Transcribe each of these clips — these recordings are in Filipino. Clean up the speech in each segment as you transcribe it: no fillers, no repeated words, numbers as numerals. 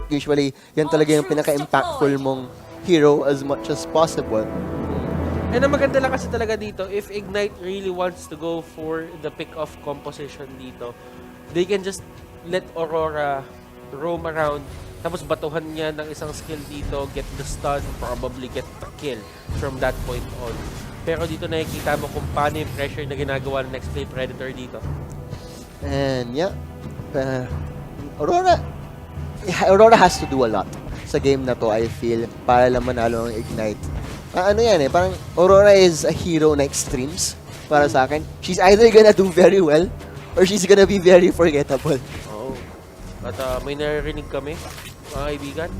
Usually, yan talaga yung pinaka-impactful mong hero as much as possible. And ang maganda lang kasi talaga dito, if Ignite really wants to go for the pick-off composition dito, they can just let Aurora roam around, tapos batuhan niya ng isang skill dito, get the stun, probably get the kill from that point on. Pero dito nakikita mo kung paano yung pressure na ginagawa ng NexPlay Predator dito. And yeah, Aurora has to do a lot sa game na to, I feel, para lang manalo ng Ignite. Ano yan eh, parang Aurora is a hero na extremes para sa akin. She's either gonna do very well or she's gonna be very forgettable. Oh. At may naririnig kami, mga kaibigan.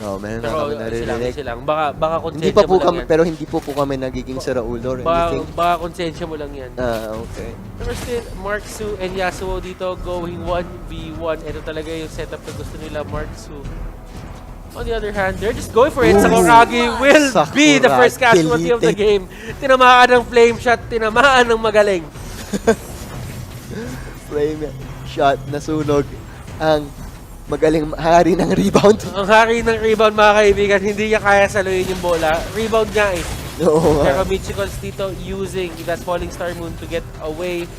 No, meron na Pero kami naririnig. silang. Baka Hindi konsensya pa po mo lang kami, yan. pero hindi po kami nagiging saraulo or anything. Baka konsensya mo lang yan. Okay. Pero still, Mark Su and Yasuo dito going 1v1. Ito talaga yung setup na gusto nila, Mark Su. On the other hand, they're just going for it. Sakuragi will be the first casualty of the game. Tinamaan ng flame shot, tinamaan ng magaling. Flame shot, nasunog ang magaling hari ng rebound. Ang hari ng rebound, mga kaibigan, hindi niya kaya saluhin yung bola. Rebound niya eh. Oo nga. Pero Michicals dito using that Falling Star Moon to get away.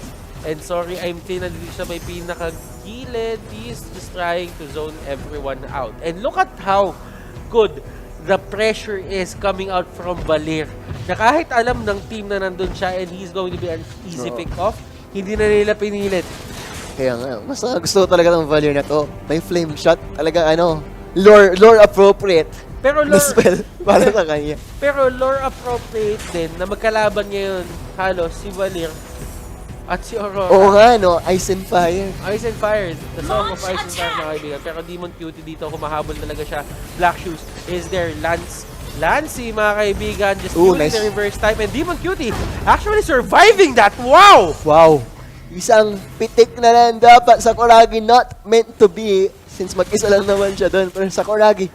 And sorry, I'm Tina dito sa may pinakagilid. He's just trying to zone everyone out. And look at how good the pressure is coming out from Valir. Na kahit alam ng team na nandun siya and he's going to be an easy pick-off, hindi na nila pinilit. Kaya nga, mas gusto ko talaga ng Valir na to. May flame shot, talaga lore appropriate. Pero na spell para sa kanya. Pero lore appropriate din na magkalaban ngayon halos si Valir at si Aurora. Oo nga, no? Ice and Fire. Ice and Fire. The song of Ice and Fire, mga kaibigan. Pero Demon Cutie dito, humahabol talaga siya. Black Shoes is there. Lancey, mga kaibigan, just using the reverse type. And Demon Cutie actually surviving that. Wow! Wow! Isang pitik na lang dapat. Sakuragi not meant to be since mag-isa lang naman siya doon. Pero Sakuragi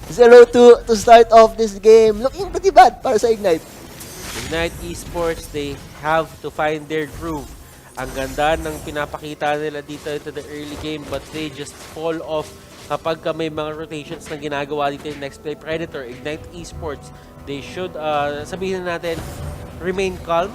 0-2 to start off this game. Looking pretty bad para sa Ignite. Ignite Esports, they have to find their groove. Ang ganda ng pinapakita nila dito into the early game, but they just fall off kapag may mga rotations na ginagawa dito yung NexPlay Predator. Ignite Esports, they should, sabihin natin, remain calm.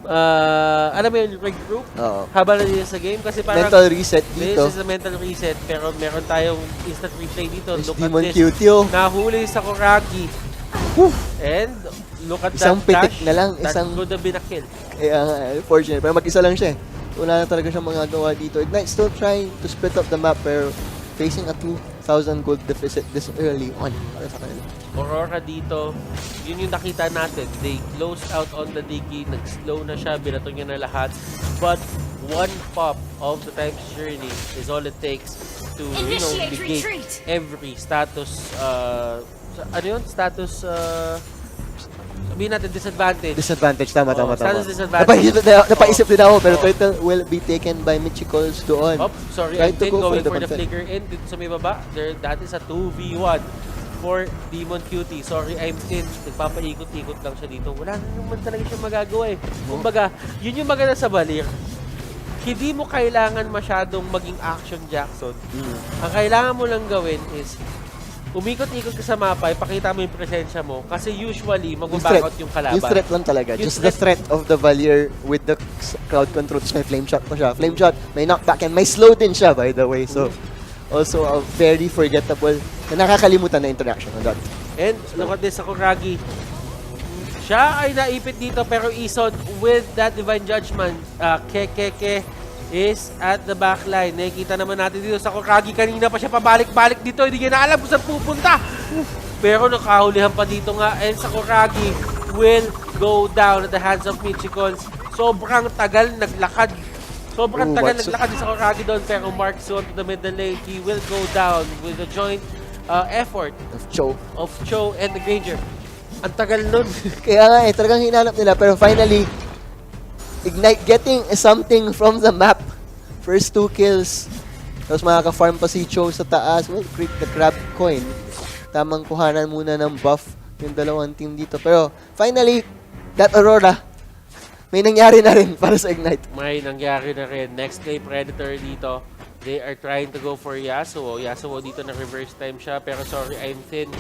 Alam mo yung regroup habang nandito sa game kasi parang mental reset dito. This is a mental reset, pero meron tayong instant replay dito. Look Demon at this. Cutie, oh. Nahuli sa Sakuragi. And look at isang that pitik dash. na lang. That could have been a kill. Unfortunate. Pero mag-isa lang siya. Wala na talaga siyang magagawa dito. Ignite still trying to split up the map pero facing a 2,000 gold deficit this early on. Para sa kanila. Aurora dito, yun yung nakita natin. They closed out on the Diggy, nag-slow na siya, binato niya na lahat. But one pop of the time's journey is all it takes to, negate every status, ano yun? Status, sabihin natin, disadvantage. Disadvantage, tama. Status disadvantage. Napaisip din ako, pero turtle will be taken by Michicals doon. Oh, sorry, I'm going for the flicker in dito sa may baba. That is a 2v1 for Demon Cutie. Sorry, I'm Tin. Nagpapaikot-ikot lang siya dito. Wala naman talaga siya magagawa eh. Kumbaga, yun yung maganda sa Valir. Hindi mo kailangan masyadong maging action Jackson. Ang kailangan mo lang gawin is umikot-ikot ka sa mapa, ipakita mo yung presensya mo kasi usually magbabagot yung kalaban. Yung threat lang talaga. Just the threat of the Valir with the crowd control. May flame shot pa siya. Flame shot, may knockback and may slow din siya by the way. So, also a very forgettable na nakakalimutan na interaction on that. And look at this, Sakuragi. Siya ay naipit dito pero Isod with that Divine Judgment. Kekeke is at the backline. Nakikita naman natin dito sa Sakuragi. Kanina pa siya pabalik-balik dito. Hindi niya na alam kung saan pupunta. Pero nakahulihan pa dito nga. And Sakuragi will go down at the hands of Michicals. Sobrang tagal naglakad. Sobrang tagal naglakad ni Sakuragi doon. Pero Mark Su to the middle lane. He will go down with a joint effort of Cho and the Granger. Ang tagal nun. Kaya nga talagang hinanap nila. Pero finally, Ignite getting something from the map. First 2 kills. Tapos makaka-farm pa si Cho sa taas. Well, creep the crab coin. Tamang kuhanan muna ng buff yung dalawang team dito. Pero finally, that Aurora, may nangyari na rin para sa Ignite. May nangyari na rin. NexPlay Predator dito. They are trying to go for Yasuo. Yasuo dito na reverse time siya. Pero sorry, I'm thin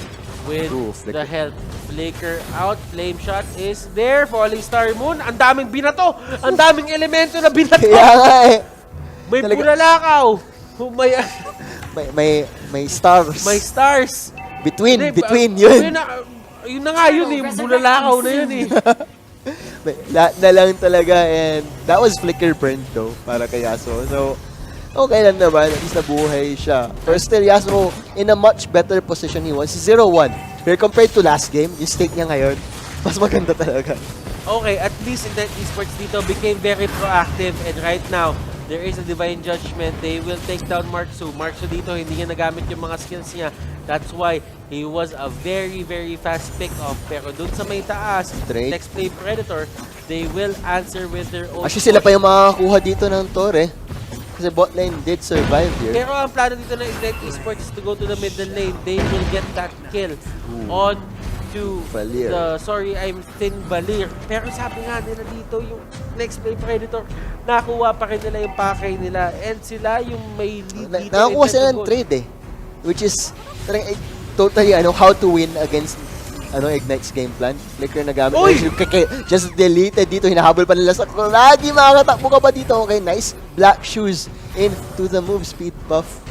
with the health. Flicker out. Flame shot is there. Falling Star Moon. Ang daming binato. Ang daming elemento na binato. Kaya nga eh. May bulalakaw. May stars. May stars. Between Yun yun. na nga yun eh. Bulalakaw na yun eh. Lahat na lang talaga, and that was flicker burn though para kay Yasuo. So, okay lang naman, at least nabuhay siya. Pero still, Yasuo in a much better position he was. 0-1. Pero compared to last game, yung state niya ngayon, mas maganda talaga. Okay, at least in that Esports dito became very proactive, and right now, there is a divine judgment. They will take down Marksu. Marksu dito, hindi niya nagamit yung mga skills niya. That's why he was a very, very fast pick-off. Pero dun sa may taas, NexPlay Predator, they will answer with their own. Actually, sila pa yung makakakuha dito ng Torre. Kasi bot lane did survive here. Pero ang plano dito ng Ignite Esports is to go to the middle lane. They will get that kill on to the, sorry, I'm thin Valir. Pero sabi nga nila dito, yung NexPlay Predator, nakuha pa rin nila yung pakay nila. And sila yung may lead dito. Nakakuha sila ng trade eh. Which is totally how to win against Ignite's game plan. Flicker na gamit. Just deleted dito. Hinahabol pa nila sa Kuragi. Makakatakbo ka pa dito. Okay, nice. Black shoes into the move speed buff.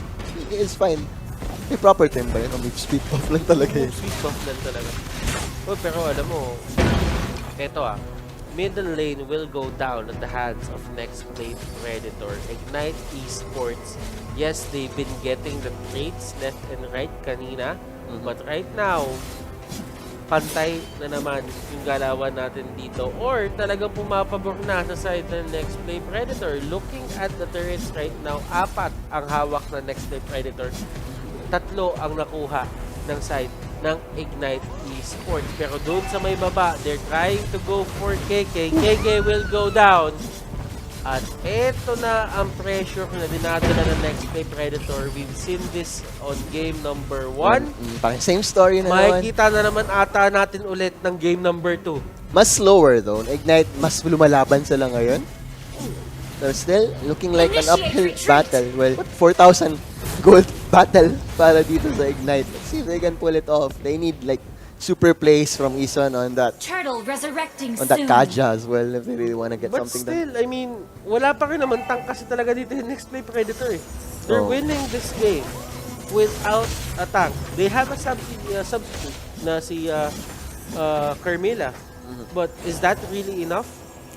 It's fine. May proper term ba yun? Move speed buff lang talaga yun. Move speed buff lang talaga. Oh, pero alam mo, eto middle lane will go down at the hands of NexPlay Predator. Ignite Esports, yes, they've been getting the trades left and right kanina, but right now, pantay na naman yung galawan natin dito, or talagang pumapabor na sa side ng NexPlay Predator. Looking at the turrets right now, 4 ang hawak ng NexPlay Predator, 3 ang nakuha ng side ng Ignite Esports. Pero doon sa may baba, they're trying to go for KK. KK will go down. At eto na ang pressure na dinadala ng NexPlay Predator. We've seen this on game number 1. Same story na naman. Makikita na naman ata natin ulit ng game number 2. Mas slower though. Ignite, mas lumalaban sila ngayon. But still, looking like an uphill battle. Well, 4,000 gold battle para dito sa Ignite. Let's see if they can pull it off. They need like super plays from Ison on that Kaja as well if they really want to get something done. But still, I mean, wala pa rin naman tank kasi talaga dito yung NexPlay Predator eh. They're winning this game without a tank. They have a substitute na si Carmilla. But is that really enough?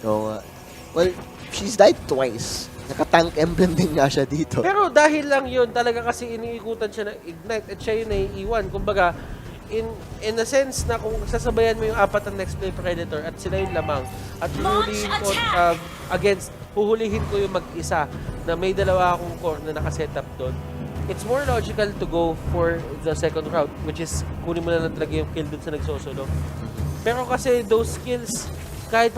Well, she's died twice. Naka-tank emblem din nga siya dito. Pero dahil lang yun, talaga kasi iniikutan siya ng Ignite at siya yung naiiwan. Kumbaga, in a sense na kung sasabayan mo yung 4 ng NexPlay Predator at sila yung lamang at huhulihin ko yung mag-isa na may 2 akong core na nakasetup doon, it's more logical to go for the second route, which is kunin mo na lang talaga yung kill doon sa nagsosolo. Pero kasi those kills, kahit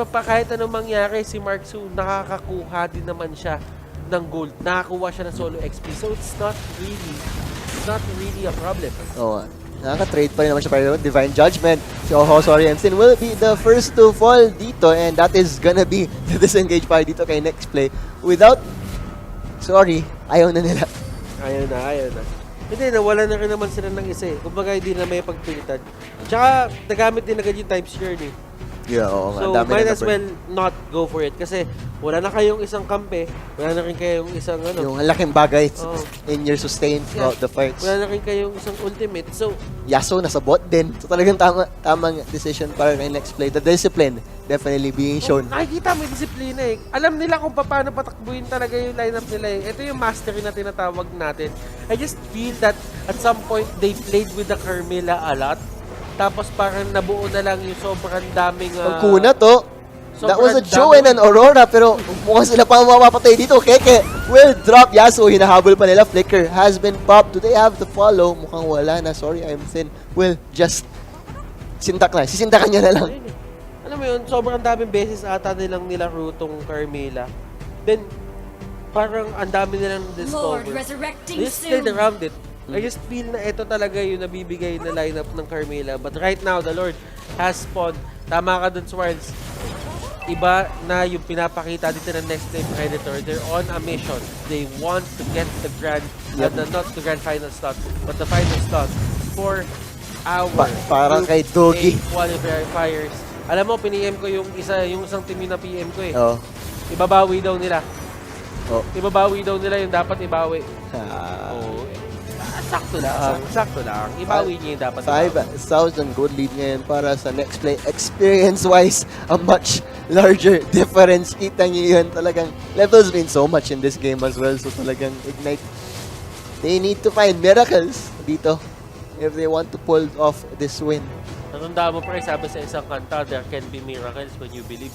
anong mangyari, si Marksu nakakakuha din naman siya ng gold. Nakakuha siya ng solo XP. So it's not really a problem. Nakaka-trade pa rin naman siya para Divine Judgment. So, sorry, Ensign will be the first to fall dito, and that is gonna be the disengage para dito kay NexPlay. Without, sorry, ayaw na nila. Ayaw na. Hindi, nawala na rin naman sila ng isa eh. Kumbaga, hindi na may pagpilitan. Tsaka, nagamit din agad yung Times Journey. Yeah, oo nga. So, might as well not go for it. Kasi, wala na kayong isang kampe. Wala na rin kayong isang yung laking bagay in your sustain throughout the fights. Wala na rin kayong isang ultimate. So, Yasuo nasa bot din. So, talagang tamang decision para kay NexPlay. The discipline definitely being shown. Nakikita mo yung disiplina eh. Alam nila kung paano patakbuhin talaga yung lineup nila eh. Ito yung mastery na tinatawag natin. I just feel that at some point, they played with the Carmilla a lot. Tapos parang nabuo na lang yung sobrang daming... Pagkuna to. That was a Joe and an Aurora, pero mukhang sila pa mapapatay dito. Keke will drop Yasuo. Hinahabol pa nila. Flicker has been popped. Do they have to follow? Mukhang wala na. Sorry, I'm thin. Will just sintak na. Sisintakan niya na lang. Alam mo yun, sobrang daming beses ata nilang nilaro tong Carmilla. Then, parang ang dami nilang discover. They just played around it. I just feel na ito talaga yung nabibigay na lineup ng Carmilla. But right now, the Lord has spawned. Tama ka dun, Swards. iba na yung pinapakita dito ng NexPlay Predator. They're on a mission. They want to get the grand, not the grand final slot, but the final slot for our parang kay Doggy. Qualifiers. Alam mo, piniem ko yung isang team yun na PM ko eh. Oh. Ibabawi daw nila. Oh. Ibabawi daw nila yung dapat ibawi. Oh. Sakto lang. Ibawi niya yung dapat. 5,000 gold lead ngayon para sa NexPlay. Experience-wise, a much larger difference. Kita niyo yun. Talagang levels mean so much in this game as well. So talagang Ignite, they need to find miracles dito if they want to pull off this win. Natanda mo pre, sabi sa isang kanta, there can be miracles when you believe.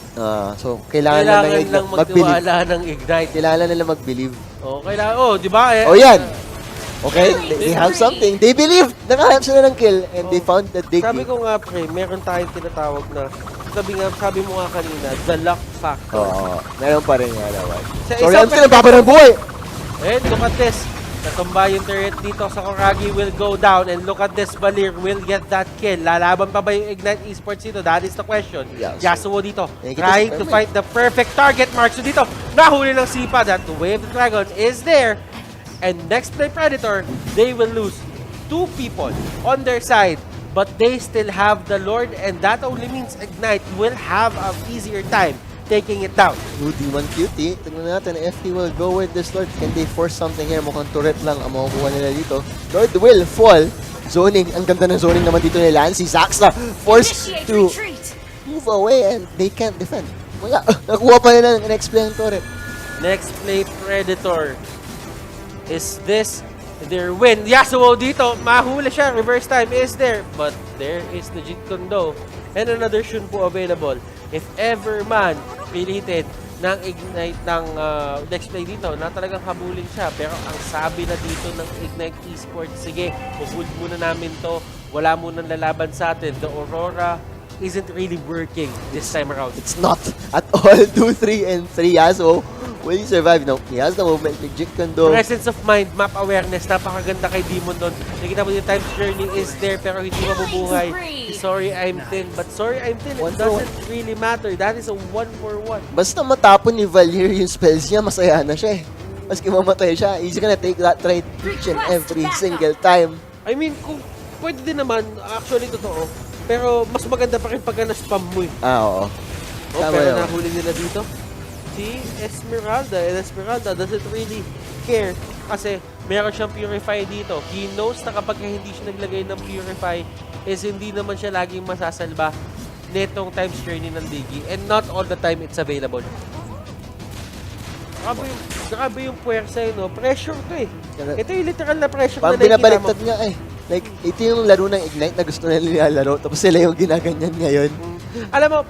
So kailangan lang magtiwala ng Ignite. Kailangan nila mag-believe. Di ba? Yan. Okay, they have something. They believe. Nakahanap sila ng kill and they found that they Sabi ko nga pre, meron tayong tinatawag na, sabi mo nga kanina, the luck factor. Meron pa rin nga naman. Sorry, I'm still baba ng buhay. And look at this. Natumba yung turret dito sa Koragi will go down and look at this, Valir will get that kill. Lalaban pa ba yung Ignite Esports dito? That is the question. Yasuo dito, trying to find the perfect target mark. So dito, nahuli ng Sipa. That Wave of Dragons is there. And NexPlay Predator, they will lose 2 people on their side. But they still have the Lord, and that only means Ignite will have an easier time taking it down. D1 Cutie, tignan natin if he will go with this Lord. Can they force something here? Mukhang turret lang ang makukuha nila dito. Lord will fall. Zoning, ang ganda ng zoning naman dito nila. Si Zaxa forced to move away and they can't defend. Wala, nakuha pa nila ng NexPlay ang turret. NexPlay Predator. Is this their win? Yasuo dito, mahuli siya. Reverse time is there. But there is the Jeet Kune Do and another Shunpu available. If ever man pilitin ng Ignite ng NexPlay dito na talagang habulin siya. Pero ang sabi na dito ng Ignite Esports, sige, hold muna namin to. Wala munang lalaban sa atin. The Aurora isn't really working this time around. It's not at all. 2, 3, and 3 Yasuo. Will he survive? No, he has the movement. Jeet Kune Do. Presence of mind, map awareness, napakaganda kay Demon doon. Nakita mo yung time's journey is there pero hindi mabubuhay. Sorry, I'm thin. But sorry, I'm thin. It doesn't really matter. That is a 1-for-1. Basta matapon ni Valir yung spells niya, masaya na siya eh. Maski mamatay siya, he's gonna take that trade each and every single time. I mean, kung pwede din naman, actually totoo. Pero mas maganda pa rin pagka na-spam mo eh. Oo. Pero nahuli nila dito. Si Esmeralda, and Esmeralda doesn't really care kasi meron siyang Purify dito. He knows na kapag hindi siya naglagay ng Purify is hindi naman siya laging masasalba netong time's journey ng Digi, and not all the time it's available. Grabe yung puwersa yun, no? Pressure to eh. Ito yung literal na pressure na nakikita mo. Binabaliktad nga eh. Like, ito yung laro ng Ignite na gusto nila nilalaro, tapos sila yung ginaganyan ngayon. Alam mo,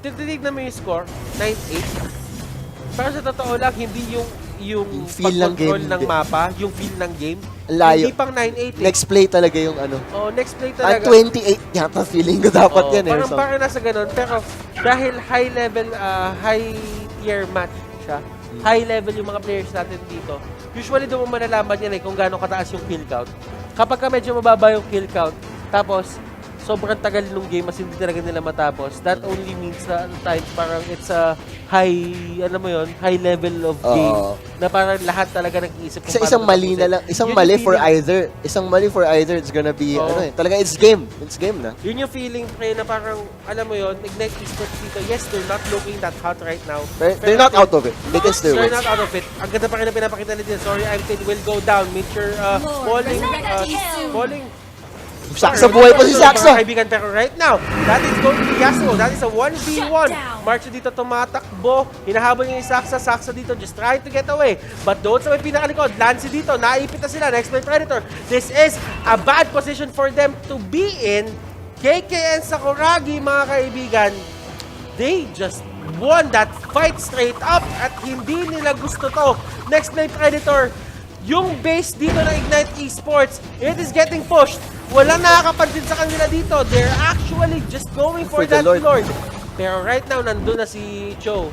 titignan mo yung score, 9-8. Pero sa totoo lang, hindi yung feel ng game ng mapa, yung feel ng game. Layo. Hindi pang 9-8 eh. NexPlay talaga yung ano. NexPlay talaga. Ang 28 yata feeling ko dapat yan eh. Parang nasa ganun. Pero dahil high level, high tier match siya, high level yung mga players natin dito, usually doon mo malalaman yan eh kung gaano kataas yung kill count. Kapag ka medyo mababa yung kill count, tapos sobrang tagal nung game mas hindi talaga nila matapos, that only means na times parang it's a high, ano mo yun, high level of game na parang lahat talaga nag-iisip kung isang mali na lang, isang mali for either, it's gonna be, talaga it's game na. Yun yung feeling, pre, na parang, alam mo yun, Ignite Esports dito, yes, they're not looking that hot right now. They're not out of it. They can still win. They're not out of it. Ang ganda pa rin na pinapakita nila. Sorry, I'm thin, will go down. Mature, falling. Saksa buhay pa si Saksa. Kaibigan, pero right now, that is going to be Yasuo. That is a 1v1. March dito tumatakbo. Hinahabol niya yung Saksa. Saksa dito just trying to get away. But doon sa may pinakalikod, Lancy dito, naipit na sila. NexPlay Predator. This is a bad position for them to be in. KK and Sakuragi, mga kaibigan, they just won that fight straight up at hindi nila gusto to. NexPlay Predator, yung base dito ng Ignite Esports, it is getting pushed. Walang nakakapansin sa kanila dito. They're actually just going for that Lord. Pero right now, nandun na si Cho.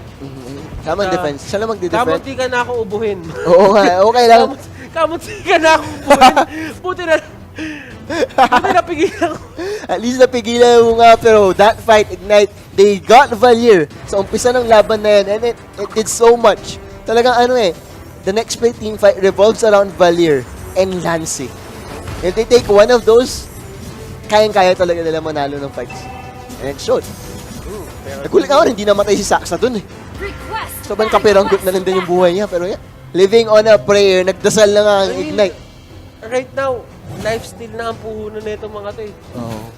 Tamang defense. Siya lang magdi-defend. Kamunti ka na ako ubuhin. Oo nga, okay lang. Kamunti ka na ako ubuhin. Buti na pigilan ko. At least napigilan mo nga, pero that fight, Ignite, they got Valier sa umpisa ng laban na yan, and it did so much. Talagang the NexPlay team fight revolves around Valier and Lancy. If they take one of those, kayang-kaya talaga nila manalo ng fights. And it showed. Nagulat ako, hindi namatay si Saksa dun eh. Sobrang kapiranggot na lang din yung buhay niya, pero living on a prayer, nagdasal na nga ang Ignite. Right now, lifestyle na ang puhunan nito mga to eh.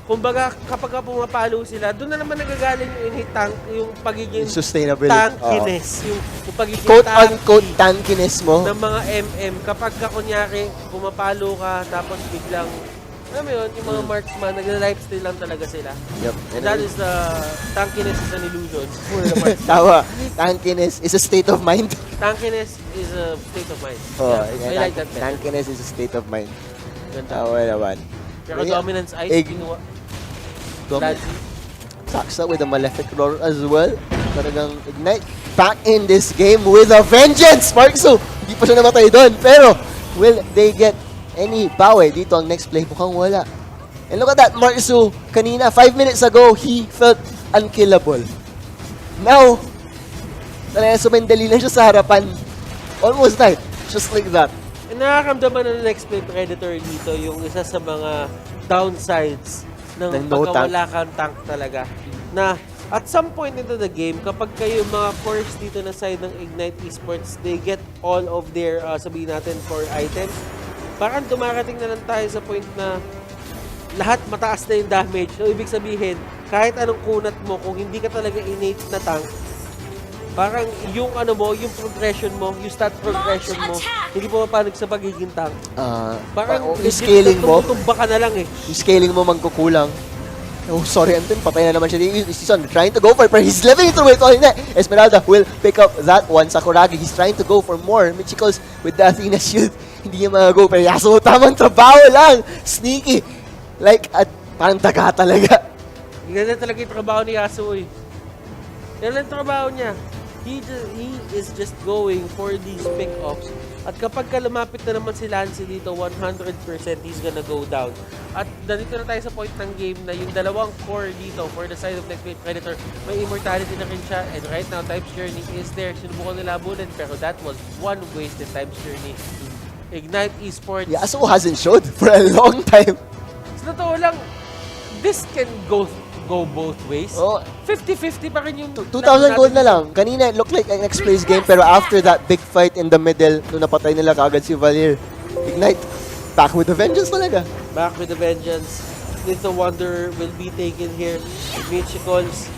Kumbaga, kapag pumapalo sila, doon na naman nagagaling yung innate tank, yung pagiging sustainability. tankiness. Yung pagiging Quote-unquote tankiness mo. ng mga MM. Kapag kunyari, pumapalo ka, tapos biglang, alam mo yun, yung mga marksman, nagla-lifestyle lang talaga sila. Yep. And that is the tankiness is an illusion. Tawa. Tankiness is a state of mind. Tankiness is a state of mind. Yeah, I like that better. Tankiness is a state of mind. Ganda. Tawa naman. Pero dominance ice, kinuha. Saksa with a malefic roar as well. Talagang Ignite back in this game with a vengeance. Marksu, hindi pa siya namatay doon. Pero, will they get any bawi dito ang NexPlay? Mukhang wala. And look at that, Marksu. Kanina, 5 minutes ago, he felt unkillable. Now, talagang sumendali lang siya sa harapan. Almost died. Just like that. And nakakamdaman ng NexPlay Predator dito yung isa sa mga downsides ng pagkawala kang tank talaga. Na at some point into the game, kapag kayo mga cores dito na side ng Ignite Esports, they get all of their, sabihin natin, core items. Parang dumarating na lang tayo sa point na lahat mataas na yung damage. So, ibig sabihin, kahit anong kunat mo, kung hindi ka talaga innate na tank, parang yung yung progression mo, yung stat progression mo, hindi mo mapanig sa pagiging tank. Parang yung scaling mo, tumba ka na lang eh. Yung scaling mo magkukulang. Oh, sorry, Anton, patay na naman siya. He's trying to go for it, but he's living through it. Oh, hindi. Esmeralda will pick up that one. Sakuragi, he's trying to go for more. Michikos with the Athena shield, hindi niya mag-go. Pero Yasuo, tamang trabaho lang. Sneaky. Like, parang daga talaga. Ganda talaga yung trabaho ni Yasuo eh. Yan lang trabaho niya. He is just going for these pick-ups. At kapag lumapit na naman si Lancy dito, 100% he's gonna go down. At dito na tayo sa point ng game na yung dalawang core dito for the side of NexPlay Predator, may immortality na rin siya. And right now, Time's Journey is there. Sinubukan nila bullet, pero that was one wasted Time's Journey. Ignite Esports. Yasuo hasn't showed for a long time. Sa totoo lang, this can go both ways. 50-50 pa rin yung 2,000 gold na lang. Kanina, it looked like an NexPlay's game, pero after that big fight in the middle, nung napatay nila kaagad si Valier, Ignite, back with the vengeance talaga. Back with the vengeance. Little Wonder will be taken here. Michikols.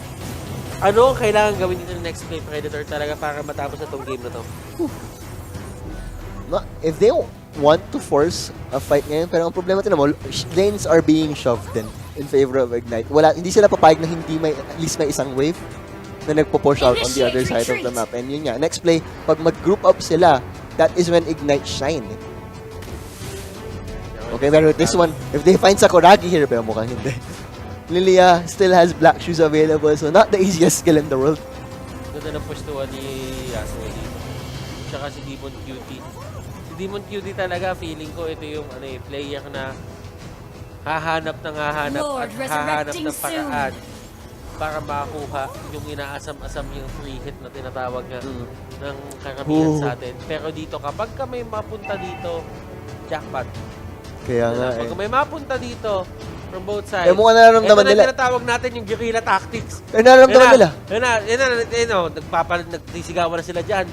Ano ang kailangan gawin dito ng NexPlay Predator talaga para matapos na tong game na to? If they want to force a fight ngayon, pero ang problema ito naman, lanes are being shoved in favor of Ignite. Hindi sila papayag na hindi may, at least may isang wave na nagpo-push out on the other side of the map. And yun nga, NexPlay, pag mag-group up sila, that is when Ignite shine. Okay, pero this one, if they find Sakuragi here, pero mukhang hindi. Lilia still has black shoes available, so not the easiest skill in the world. Ganda ng pushtuan ni Yasuo dito. Tsaka si Demon QT. Si Demon QT talaga, feeling ko ito yung player na hahanap at hahanap ng paraan para makakuha yung inaasam-asam yung free hit na tinatawag nga ng karamihan sa atin. Pero dito, kapag ka may mapunta dito, jackpot. Kaya nga Pag may mapunta dito, from both sides, mukha nararamdaman nila. Ito na tinatawag natin yung guerrilla tactics. Nararamdaman nila. Nagtisigawan na sila dyan.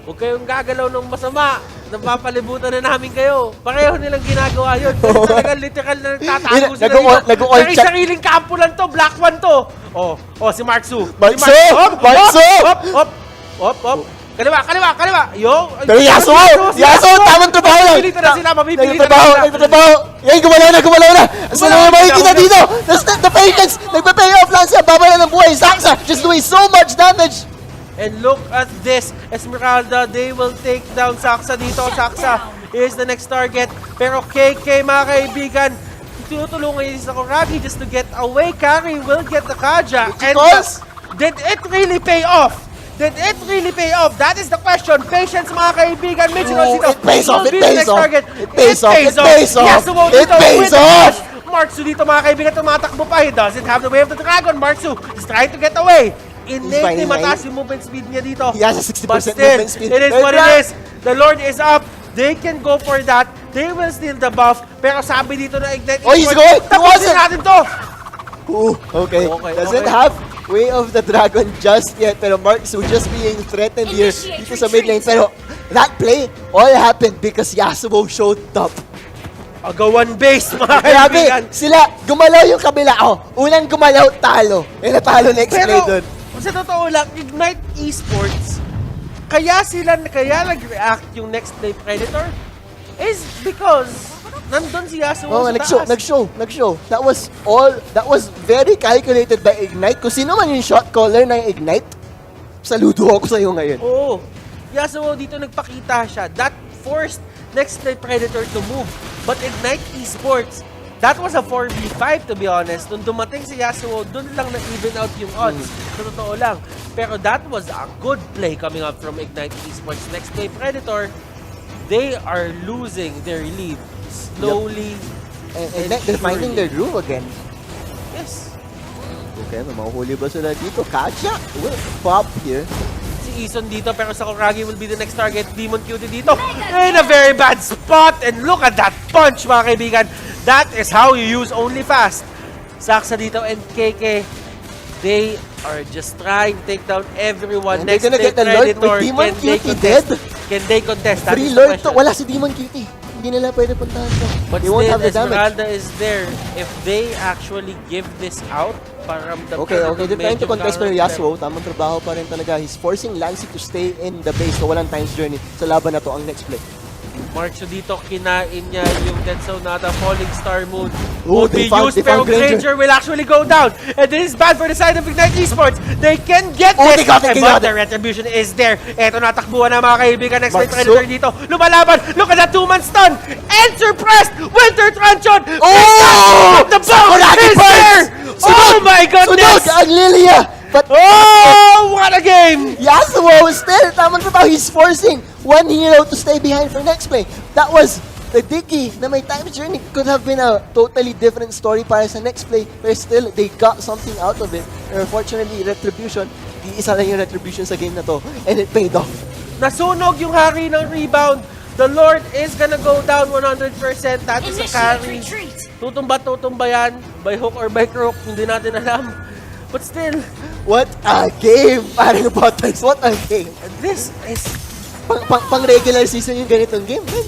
Huwag kayong gagalaw ng masama. Napapalibutan na namin kayo. Pareho nilang ginagawa yun. Pero talagang literal na nagtatago sila dito. Sariling kampo lang to. Black one to. Si Marksu. Hop. Kaliwa. Yo. Pero Yasuo, tamang trabaho lang. Mapipilitan na sila. Nagtatrabaho. Yan, gumalaw na. Saan naman makikita dito? The patience. Nagpa-pay off lang siya. Babala ng buhay. Saksa just doing so much damage. And look at this, Esmeralda, they will take down Saksa dito. Saksa is the next target. Pero KK, mga kaibigan, tutulungan niya sa Sakuragi just to get away. Kari will get the Kaja. And did it really pay off? That is the question. Patience, mga kaibigan. It pays off. Yasuo dito with Marksu dito mga kaibigan, tumatakbo pa. He doesn't have the way of the dragon. Marksu is trying to get away. Innately mataas yung movement speed niya dito. He has a 60% But still, movement speed. it is what it is. The Lord is up. They can go for that. They will steal the buff. Pero sabi dito na Ignite Oh, he's going! Tapusin natin to! Ooh, okay. Doesn't have way of the dragon just yet. Pero Marksu just being threatened here dito sa mid lane. Pero that play all happened because Yasuo showed up. Agawan base, mga Grabe, kaibigan. sila, gumalaw yung kabila. Oh, unang gumalaw, talo. Eh, natalo NexPlay Pero, dun. sa totoo lang, Ignite Esports, kaya nag-react yung NexPlay Predator is because nandun si Yasuo Oh, sa taas. nag-show. That was very calculated by Ignite. Kung sino man yung shot caller ng Ignite, saludo ako sa'yo ngayon. Oo. Yasuo dito nagpakita siya. That forced NexPlay Predator to move. But Ignite Esports, that was a 4v5 to be honest. Nung dumating si Yasuo, dun lang na-even out yung odds. Sa totoo lang. Pero that was a good play coming up from Ignite Esports. NexPlay Predator, they are losing their lead slowly. And they're finding their groove again. Yes. Okay, may mahuhuli ba sila dito? Katya will pop here. Si Ison dito, pero Sakuragi will be the next target. Demon Cutie dito in a very bad spot. And look at that punch, mga kaibigan. That is how you use only fast. Saksa dito and KK, they are just trying to take down everyone. And they're gonna get the Lord with Demon Cutie dead. Can they contest? That Free is the Lord to. question. Wala si Demon Cutie. Hindi nila pwede puntahan to. But They won't still, have the damage. Esmeralda is there. If they actually give this out, parang Okay, they're trying to contest pero Yasuo, tamang trabaho pa rin talaga. He's forcing Lancy to stay in the base so walang times journey sa laban na to ang NexPlay. Marksu dito, kinain niya yung Dead Sonata, Falling Star Moon. Oh, Won't be they found used, pero Granger. Granger will actually go down. And this is bad for the side of Ignite Esports. They can get Oh, this, they got it, but the retribution is there. Eto, natakbuhan na mga kaibigan. Next Marksu. Predator dito. Lumalaban. Look at that two-man stun. And suppressed. Winter Truncheon. Oh! The bomb Sakuragi is burns! there. Oh my goodness. Sunog ang Lilia! But Oh, what a game. Yasuo still, tamang trabaho. He's forcing one hero to stay behind for NexPlay. That was the Dicky na may time journey. Could have been a totally different story para sa NexPlay. But still, they got something out of it. Unfortunately, Retribution, di isa lang yung Retribution sa game na to. And it paid off. Nasunog yung hari ng rebound. The Lord is gonna go down 100%. That is a carry. Tutumba yan. By hook or by crook. Hindi natin alam. But still, What a game! Parang Butters, what a game! this is... Pang regular season yung ganitong game. Man.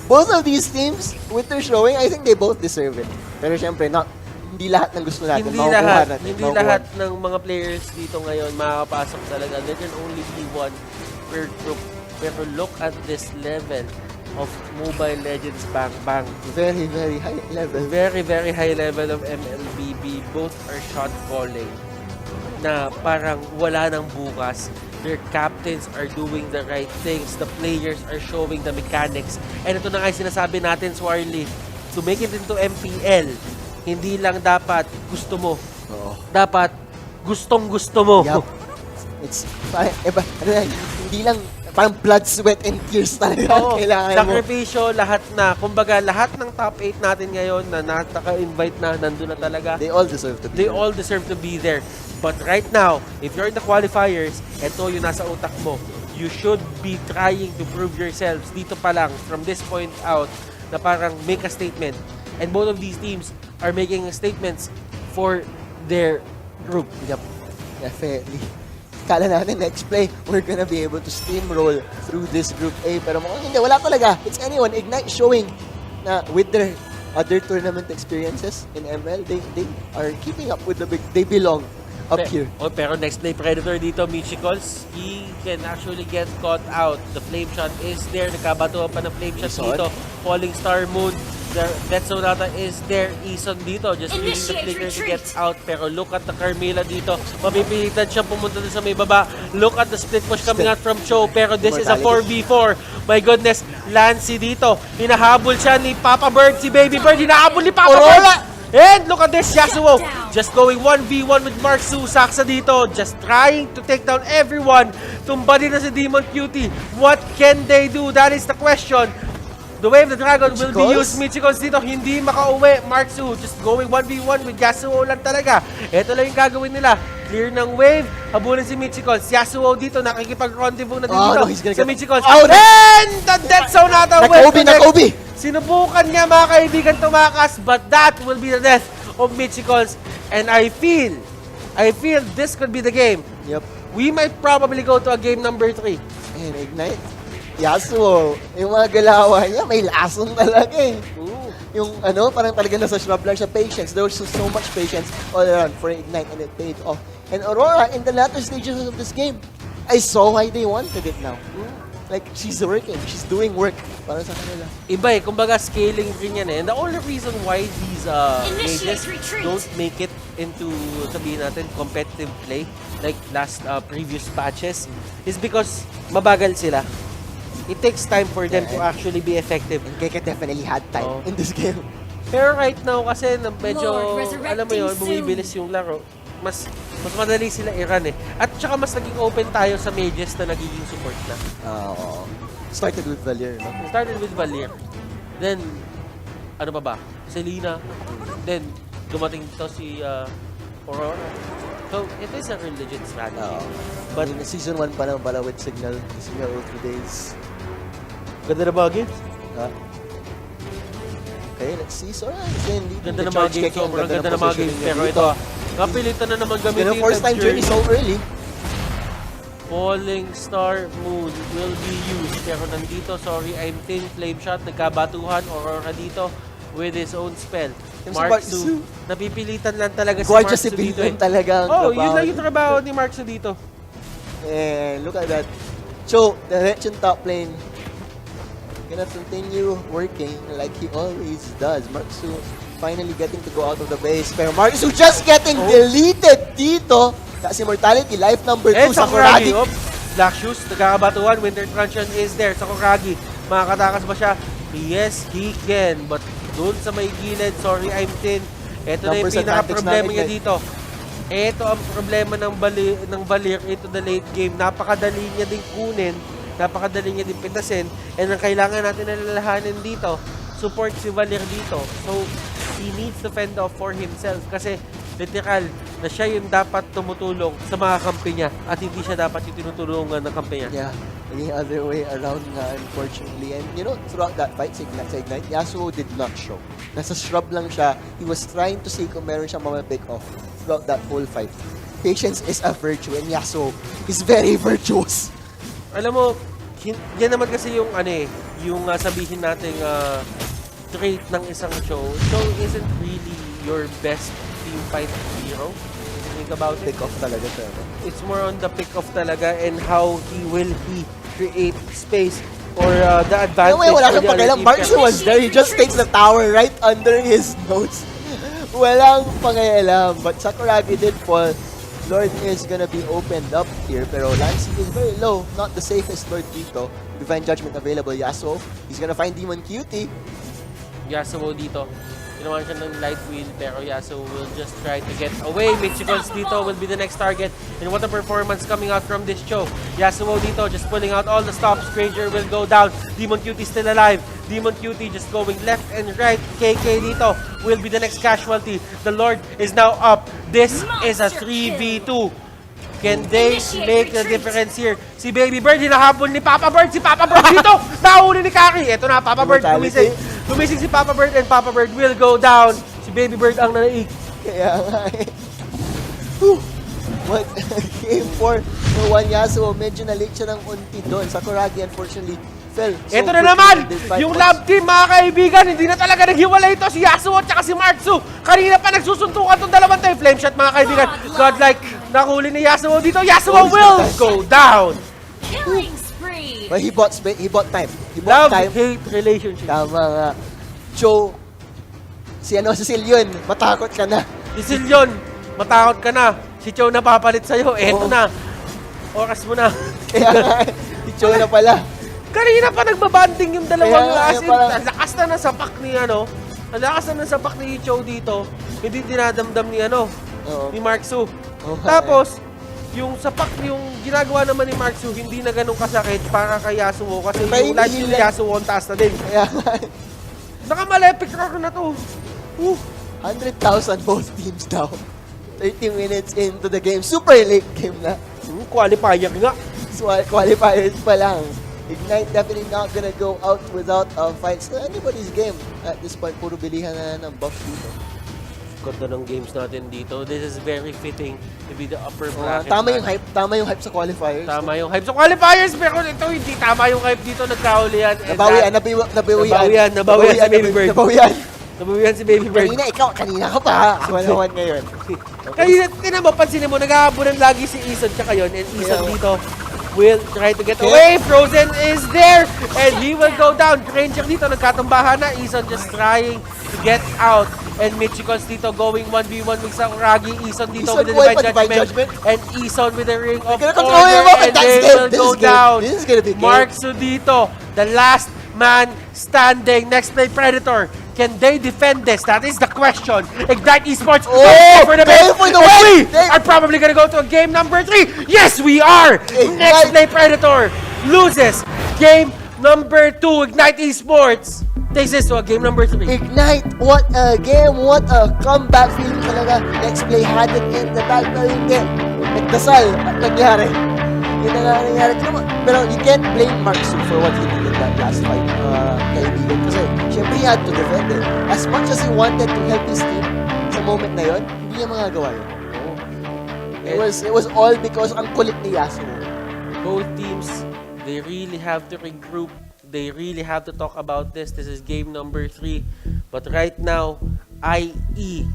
Both of these teams, with their showing, I think they both deserve it. Pero syempre, hindi lahat ng gusto natin. Hindi lahat ng mga players dito ngayon makakapasok talaga. There can only be one per group. Pero look at this level of Mobile Legends Bang Bang. Very, very high level. Very, very high level of MLBB. Both are shot calling na parang wala nang bukas. Their captains are doing the right things. The players are showing the mechanics. And ito na nga yung sinasabi natin, Swarly. To make it into MPL, hindi lang dapat gusto mo. Oo. Dapat gustong-gusto mo. Yup. It's, hindi lang, parang blood, sweat, and tears talaga. Oo, Kailangan mo. sakripisyo, lahat na. Kumbaga, lahat ng top 8 natin ngayon na naka-invite na, nandun na talaga. They all deserve to be They there. all deserve to be there. But right now, if you're in the qualifiers, eto yung nasa utak mo. You should be trying to prove yourselves dito pa lang, from this point out, na parang make a statement. And both of these teams are making statements for their group. Yup. Definitely. Kala natin NexPlay, we're gonna be able to steamroll through this Group A. Pero mukhang hindi, wala talaga. It's anyone. Ignite showing na with their other tournament experiences in ML, they are keeping up with the big, they belong up here. Oh, pero NexPlay Predator dito, Michikols, he can actually get caught out. The flame shot is there. Nagkabatuhan pa ng flame shot dito. Falling Star Moon. Dead Sonata is there. Ison dito. Just using the flicker to get out. Pero look at the Carmilla dito. Mapipilitan siyang pumunta dun sa may baba. Look at the split push coming out from Cho. Pero this is a 4v4. My goodness. Lancy dito. Hinahabol siya ni Papa Bird. Si Baby Bird. Hinahabol ni Papa Bird. And look at this, Yasuo just going 1v1 with Marksu. Saksa dito, just trying to take down everyone. Tumba din na si Demon Cutie. What can they do? That is the question. The Wave, the Dragon will be Michicos? used. Michicos dito, hindi makauwi. Marksu just going 1v1 with Yasuo lang talaga. Ito lang yung gagawin nila. Clear ng Wave, habulin si Michicos. Yasuo dito, nakikipag-rendezvous na din dito no, he's gonna sa get Michicos. out. And the death zone nata. Nakobe! Sinubukan niya mga kaibigan tumakas, but that will be the death of Michicos. And I feel this could be the game. Yep. We might probably go to a game number 3. And Ignite. Yasuo, yung mga galawan niya, may lason talaga eh. Yung parang talaga nasa shrub lang siya, patience. There was so much patience all around for Ignite and it paid off. And Aurora, in the latter stages of this game, I saw why they wanted it now. Like, she's working. She's doing work para sa kanila. Iba eh, kumbaga scaling rin yan eh. And the only reason why these mages don't make it into, sabihin natin, competitive play, like previous patches, is because mabagal sila. It takes time for them to actually be effective. And Keke definitely had time in this game. Pero right now kasi medyo, Lord, alam mo yun, bumibilis yung laro. Mas madali sila i-run eh. At saka mas naging open tayo sa mages na nagiging support na. Started with Valier, no? Started with Valier. Then, ano pa ba? Selena. Then, dumating to si Aurora. So, it is a real legit strategy. But in season 1 pa lang pala with Signal 3 days. Ganda na ba games? Okay, let's see. So, Ganda na mga games. Sobrang ganda na mga games. Pero ito, napilitan na naman gamitin yung first time journey so early. Falling Star Moon will be used. Pero nandito, sorry, I'm thin. Flame Shot, nagkabatuhan. Aurora dito with his own spell. Marksu, napipilitan lang talaga si Gorgeous Marksu dito eh. talaga ang yun lang yung trabaho ni Marksu dito. And look at that. Cho, direction top lane. Gonna continue working like he always does. Marksu finally getting to go out of the base. Pero Marksu just getting deleted dito. Kasi Mortality, life number 2 sa Sakuragi. Black Shoes, nagkakabatuhan. Winter Truncheon is there. Sakuragi, makakatakas ba siya? Yes, he can. But doon sa may gilid, sorry, I'm thin. Ito na yung pinaka-problema niya dito. Ito ang problema ng Valier into the late game. Napakadali niya din kunin. Napakadali niya din pitasin. And ang kailangan natin nalalahanin dito, support si Valier dito. So, he needs to fend off for himself. Kasi, literal, na siya yung dapat tumutulong sa mga kampi niya. At hindi siya dapat yung tinutulungan ng kampi niya. Yeah, the other way around nga, unfortunately. And you know, throughout that fight sa Ignite, Yasuo did not show. Nasa shrub lang siya. He was trying to see kung meron siyang pick off throughout that whole fight. Patience is a virtue and Yasuo is very virtuous. Alam mo, yan naman kasi yung yung sabihin nating trait ng isang show. Show isn't really your best team fight hero. Think about it. Pick off talaga siya. It's more on the pick off talaga and how he create space or the advantage. Wala siyang pakialam. Marksu was there. He just takes the tower right under his nose. Walang pangayalam. But Sakuragi did fall. Lord is gonna be opened up here, pero Lancy is very low. Not the safest Lord dito. Divine Judgment available. Yasuo, he's gonna find Demon Cutie. Yasuo dito. Ginawa siya ng light wheel, pero Yasuo will just try to get away. Michigons dito will be the next target. And what a performance coming out from this show. Yasuo dito just pulling out all the stops. Stranger will go down. Demon Cutie still alive. Demon Cutie just going left and right. KK dito will be the next casualty. The Lord is now up. This is a 3v2. Can they make the difference here? Si Baby Bird, hinahabol ni Papa Bird. Si Papa Bird dito, nahuli ni Kari. Ito na, Papa Bird, gumising. Gumising si Papa Bird and Papa Bird will go down. Si Baby Bird ang nanaig. Kaya nga eh. What game 4 for one Yasuo. Medyo na-late siya ng unti doon. Sakuragi unfortunately fell. So ito na naman! Yung love team, mga kaibigan, hindi na talaga naghiwalay ito si Yasuo at si Marksu. Kanina pa nagsusuntukan itong dalawang tayo. Flame shot, mga kaibigan. Godlike, nakuli ni Yasuo dito. Yasuo will go down! Killing spree. But he bought time. He bought time. Love-hate relationship. Tama nga. Cho, si Silyon, matakot ka na. Si Silyon, matakot ka na. Si Cho napapalit sa'yo. Eto na. Oras mo na. Kaya nga, si Cho na pala. Kanina pa nagbabanding yung dalawang Kaya, asin. Ang lakas na ng sapak ni ang lakas na ng sapak ni Cho dito. Hindi dinadamdam ni ni Marksu. Tapos, yung sapak, yung ginagawa naman ni Marksu, hindi na ganun kasakit para kay Yasuo kasi Kaya yung life steal ni hindi- Yasuo ang taas na din. Kaya Naka-malepic rock na to. 100,000 both teams now. 30 minutes into the game. Super late game na. Qualifier nga. So, qualifiers pa lang. Ignite definitely not gonna go out without a fight. Still anybody's game at this point. Puro bilihan na ng buff dito. Ganda ng games natin dito. This is very fitting to be the upper bracket. Tama yung hype. Tama yung hype sa qualifiers. Tama yung hype sa qualifiers, pero ito hindi tama yung hype dito. Nagkahulihan. Nabawian si Baby Bird. Nabawian. Nabawian si Baby Bird. Kanina ka pa. Wala ngayon. Kaya tinan mo, pansinin mo, naghahabunan lagi si Eson tsaka yun. And Eson dito will try to get away. Frozen is there. And he will go down. Ranger dito, nagkatumbahan na. Eson just trying to get out. And Michiko's dito going 1v1 with Sakuragi. Eson dito with the Divine Judgment. And Eson with the Ring of Order. And they will go down. This is gonna be game. Marksu dito, the last man standing. NexPlay Predator. Can they defend this? That is the question. Ignite Esports for the going for the win! We are probably gonna go to game number 3. Yes, we are! NexPlay Predator loses game number 2. Ignite Esports takes this to a game number 3. Ignite, what a game, what a comeback feeling talaga. NexPlay had it in the bag, pero hindi. Nagdasal at nangyari. Yun na nga nangyari. Pero you can't blame Marksu for what he did in that last fight, kaibigan. Kasi syempre he had to defend it. As much as he wanted to help his team sa moment na yun, hindi niya magagawa yun. It was all because ang kulit ni Yasuo. Both teams, they really have to regroup. They really have to talk about this. This is game number 3. But right now, IE,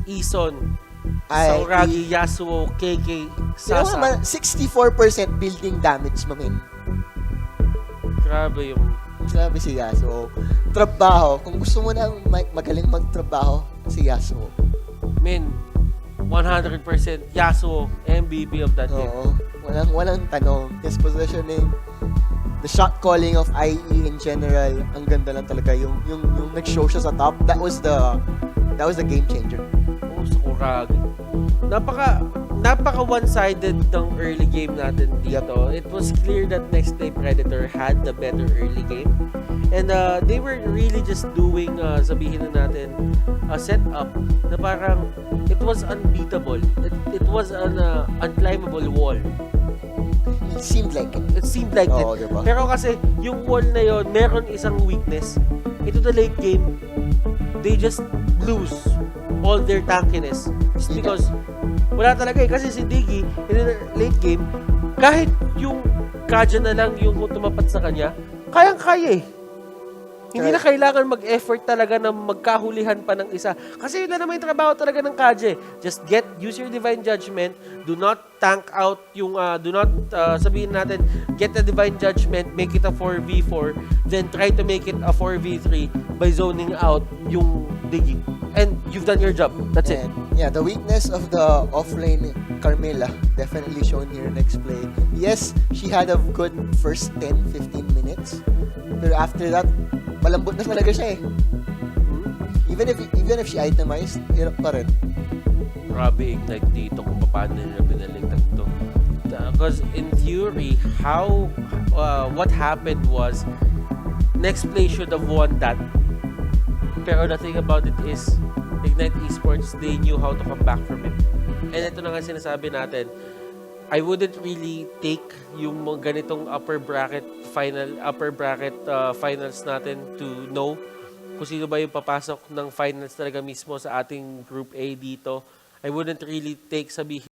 Eson, Sakuragi, Yasuo, KK, Sasa. 64% building damage, mamin. Grabe yung... Grabe si Yasuo. Trabaho. Kung gusto mo na magaling magtrabaho, si Yasuo. Men, 100% Yasuo, MVP of that game. Oo. Walang tanong. His positioning, the shot calling of IE in general, ang ganda lang talaga. Yung nag-show siya sa top, that was the game changer. Oh, Sakuragi. Napaka one-sided ng early game natin dito. It was clear that NexPlay Predator had the better early game. And they were really just doing, sabihin na natin, a setup na parang it was unbeatable. It was an unclimbable wall. It seemed like it. It seemed like it. Diba? Pero kasi, yung wall na yon meron isang weakness. Into the late game, they just lose all their tankiness. Just because, wala talaga eh. Kasi si Diggy, in the late game, kahit yung Kaja na lang yung tumapat sa kanya, kayang-kaya eh. Hindi na kailangan mag-effort talaga na magkahulihan pa ng isa. Kasi yun na naman yung trabaho talaga ng Kaje. Just use your Divine Judgment. Do not tank out yung, sabihin natin, get the Divine Judgment, make it a 4v4, then try to make it a 4v3 by zoning out yung Diggy. And you've done your job. That's it. Yeah, the weakness of the offlane Carmela definitely shown here in NexPlay. Yes, she had a good first 10-15 minutes. Pero after that, malambot na talaga siya eh. Even if she itemized, hirap pa rin. Grabe Ignite dito kung paano nila binaligtad to. Because in theory, what happened was NexPlay should have won that. Pero the thing about it is, Ignite Esports, they knew how to come back from it. And ito na nga sinasabi natin, I wouldn't really take yung mga ganitong upper bracket finals natin to know kung sino ba yung papasok ng finals talaga mismo sa ating Group A dito. I wouldn't really take sabihin